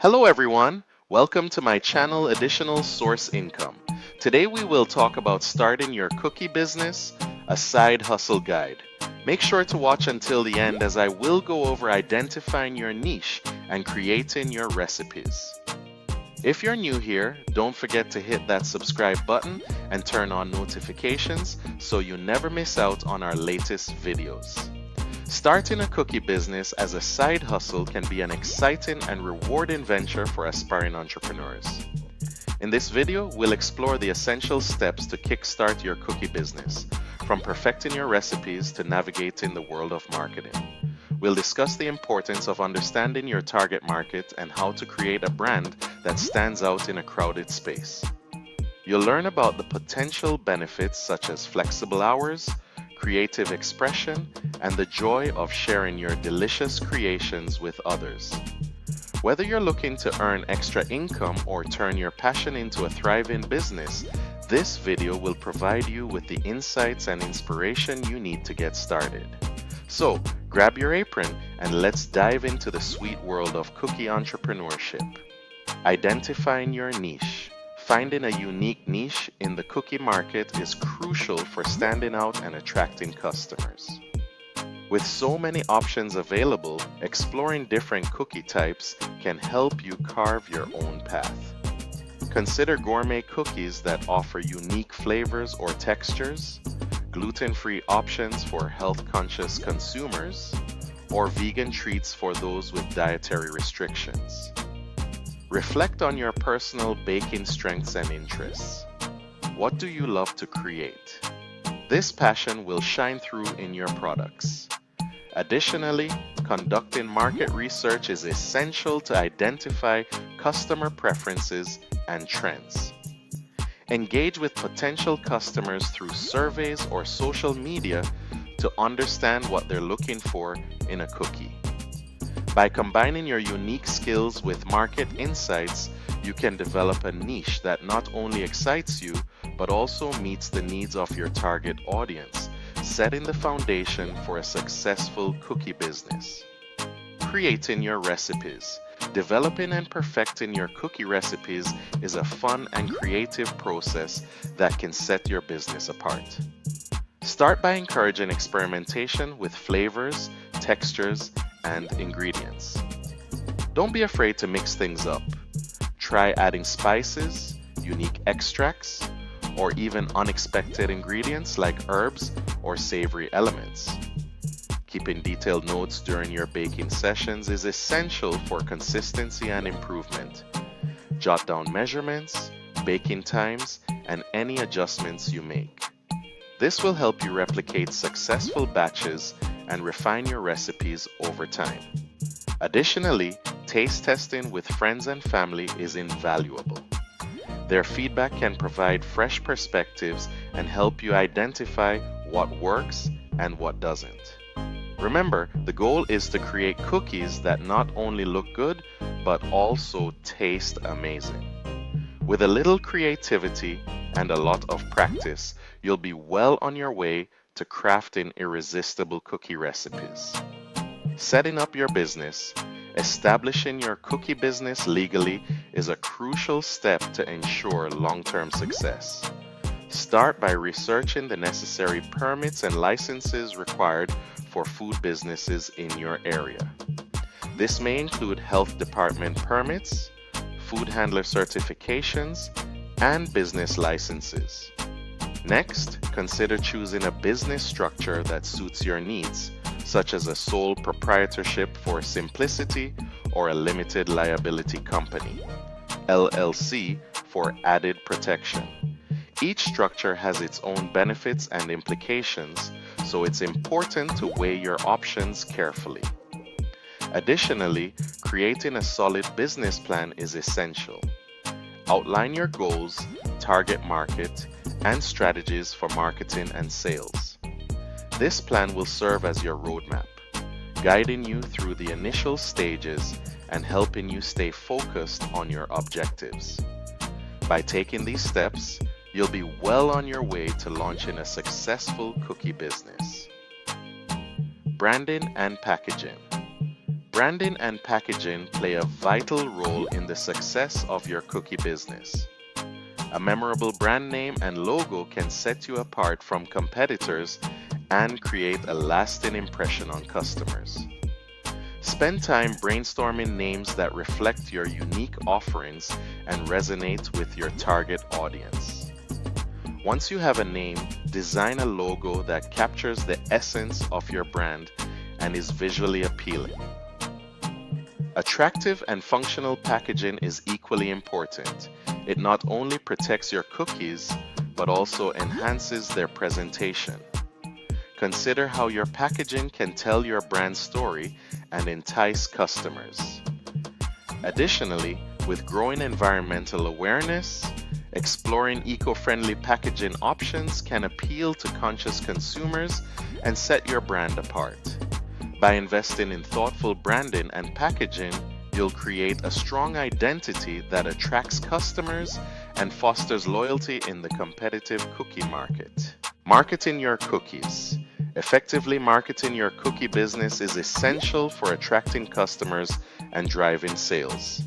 Hello everyone, welcome to my channel Additional Source Income. Today we will talk about starting your cookie business, a side hustle guide. Make sure to watch until the end as I will go over identifying your niche and creating your recipes. If you're new here, don't forget to hit that subscribe button and turn on notifications so you never miss out on our latest videos. Starting a cookie business as a side hustle can be an exciting and rewarding venture for aspiring entrepreneurs. In this video, we'll explore the essential steps to kickstart your cookie business, from perfecting your recipes to navigating the world of marketing. We'll discuss the importance of understanding your target market and how to create a brand that stands out in a crowded space. You'll learn about the potential benefits such as flexible hours, creative expression, and the joy of sharing your delicious creations with others. Whether you're looking to earn extra income or turn your passion into a thriving business, this video will provide you with the insights and inspiration you need to get started. So, grab your apron and let's dive into the sweet world of cookie entrepreneurship. Identifying your niche. Finding a unique niche in the cookie market is crucial for standing out and attracting customers. With so many options available, exploring different cookie types can help you carve your own path. Consider gourmet cookies that offer unique flavors or textures, gluten-free options for health-conscious consumers, or vegan treats for those with dietary restrictions. Reflect on your personal baking strengths and interests. What do you love to create? This passion will shine through in your products. Additionally, conducting market research is essential to identify customer preferences and trends. Engage with potential customers through surveys or social media to understand what they're looking for in a cookie. By combining your unique skills with market insights, you can develop a niche that not only excites you, but also meets the needs of your target audience, setting the foundation for a successful cookie business. Creating your recipes. Developing and perfecting your cookie recipes is a fun and creative process that can set your business apart. Start by encouraging experimentation with flavors, textures, and ingredients. Don't be afraid to mix things up. Try adding spices, unique extracts, or even unexpected ingredients like herbs or savory elements. Keeping detailed notes during your baking sessions is essential for consistency and improvement. Jot down measurements, baking times, and any adjustments you make. This will help you replicate successful batches and refine your recipes over time. Additionally, taste testing with friends and family is invaluable. Their feedback can provide fresh perspectives and help you identify what works and what doesn't. Remember, the goal is to create cookies that not only look good, but also taste amazing. With a little creativity and a lot of practice, you'll be well on your way to crafting irresistible cookie recipes. Setting up your business. Establishing your cookie business legally is a crucial step to ensure long-term success. Start by researching the necessary permits and licenses required for food businesses in your area. This may include health department permits, food handler certifications, and business licenses. Next, consider choosing a business structure that suits your needs, such as a sole proprietorship for simplicity or a limited liability company, LLC, for added protection. Each structure has its own benefits and implications, so it's important to weigh your options carefully. Additionally, creating a solid business plan is essential. Outline your goals, target market, and strategies for marketing and sales. This plan will serve as your roadmap, guiding you through the initial stages and helping you stay focused on your objectives. By taking these steps, you'll be well on your way to launching a successful cookie business. Branding and packaging. Branding and packaging play a vital role in the success of your cookie business. A memorable brand name and logo can set you apart from competitors and create a lasting impression on customers. Spend time brainstorming names that reflect your unique offerings and resonate with your target audience. Once you have a name, design a logo that captures the essence of your brand and is visually appealing. Attractive and functional packaging is equally important. It not only protects your cookies, but also enhances their presentation. Consider how your packaging can tell your brand story and entice customers. Additionally, with growing environmental awareness, exploring eco-friendly packaging options can appeal to conscious consumers and set your brand apart. By investing in thoughtful branding and packaging, you'll create a strong identity that attracts customers and fosters loyalty in the competitive cookie market. Marketing your cookies. Effectively marketing your cookie business is essential for attracting customers and driving sales.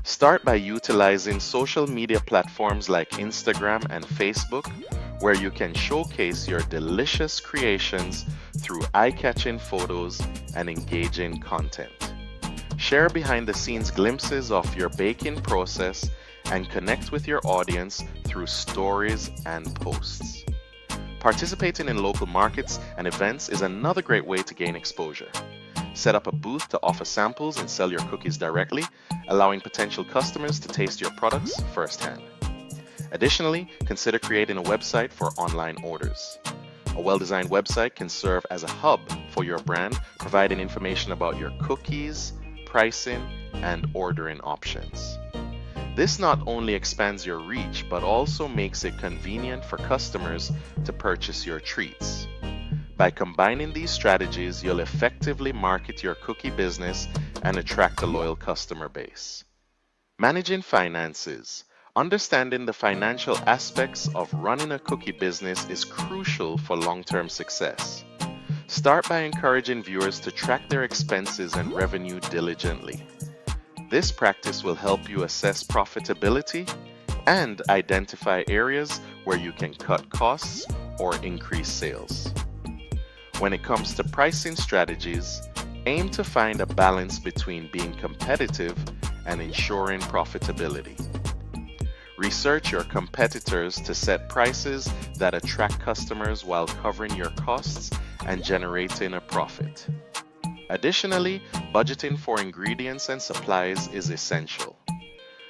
Start by utilizing social media platforms like Instagram and Facebook, where you can showcase your delicious creations through eye-catching photos and engaging content. Share behind-the-scenes glimpses of your baking process and connect with your audience through stories and posts. Participating in local markets and events is another great way to gain exposure. Set up a booth to offer samples and sell your cookies directly, allowing potential customers to taste your products firsthand. Additionally, consider creating a website for online orders. A well-designed website can serve as a hub for your brand, providing information about your cookies, pricing, and ordering options. This not only expands your reach, but also makes it convenient for customers to purchase your treats. By combining these strategies, you'll effectively market your cookie business and attract a loyal customer base. Managing finances. Understanding the financial aspects of running a cookie business is crucial for long-term success. Start by encouraging viewers to track their expenses and revenue diligently. This practice will help you assess profitability and identify areas where you can cut costs or increase sales. When it comes to pricing strategies, aim to find a balance between being competitive and ensuring profitability. Research your competitors to set prices that attract customers while covering your costs and generating a profit. Additionally, budgeting for ingredients and supplies is essential.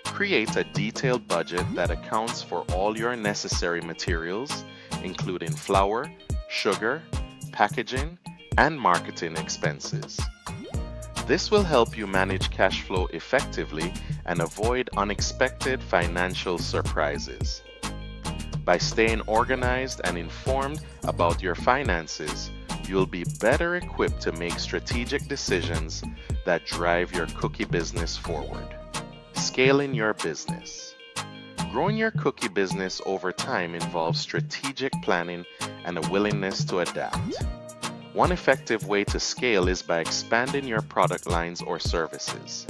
Create a detailed budget that accounts for all your necessary materials, including flour, sugar, packaging, and marketing expenses. This will help you manage cash flow effectively and avoid unexpected financial surprises. By staying organized and informed about your finances, you'll be better equipped to make strategic decisions that drive your cookie business forward. Scaling your business. Growing your cookie business over time involves strategic planning and a willingness to adapt. One effective way to scale is by expanding your product lines or services.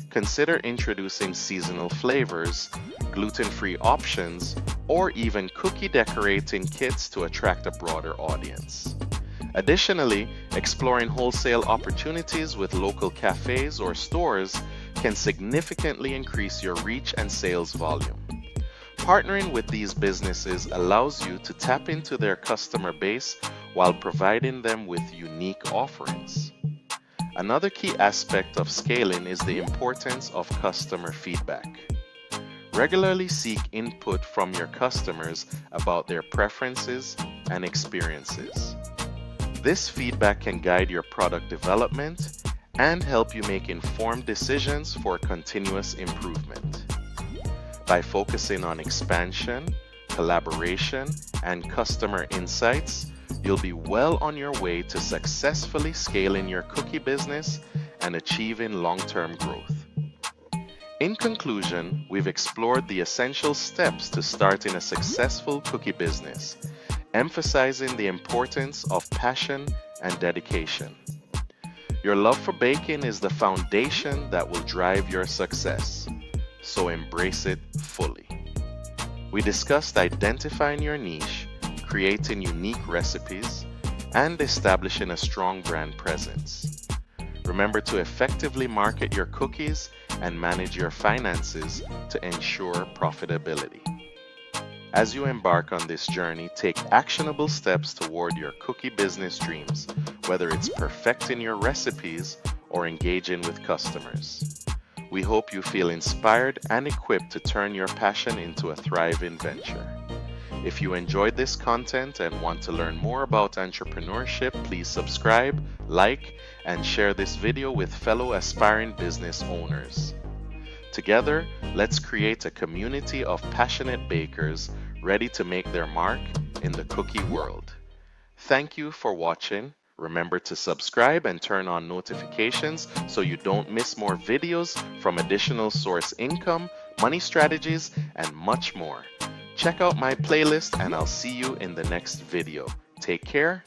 Consider introducing seasonal flavors, gluten-free options, or even cookie decorating kits to attract a broader audience. Additionally, exploring wholesale opportunities with local cafes or stores can significantly increase your reach and sales volume. Partnering with these businesses allows you to tap into their customer base while providing them with unique offerings. Another key aspect of scaling is the importance of customer feedback. Regularly seek input from your customers about their preferences and experiences. This feedback can guide your product development and help you make informed decisions for continuous improvement. By focusing on expansion, collaboration, and customer insights, you'll be well on your way to successfully scaling your cookie business and achieving long-term growth. In conclusion, we've explored the essential steps to starting a successful cookie business, emphasizing the importance of passion and dedication. Your love for baking is the foundation that will drive your success, so embrace it fully. We discussed identifying your niche, creating unique recipes, and establishing a strong brand presence. Remember to effectively market your cookies and manage your finances to ensure profitability. As you embark on this journey, take actionable steps toward your cookie business dreams, whether it's perfecting your recipes or engaging with customers. We hope you feel inspired and equipped to turn your passion into a thriving venture. If you enjoyed this content and want to learn more about entrepreneurship, please subscribe, like, and share this video with fellow aspiring business owners. Together, let's create a community of passionate bakers ready to make their mark in the cookie world. Thank you for watching. Remember to subscribe and turn on notifications so you don't miss more videos from additional source income, money strategies, and much more. Check out my playlist and I'll see you in the next video. Take care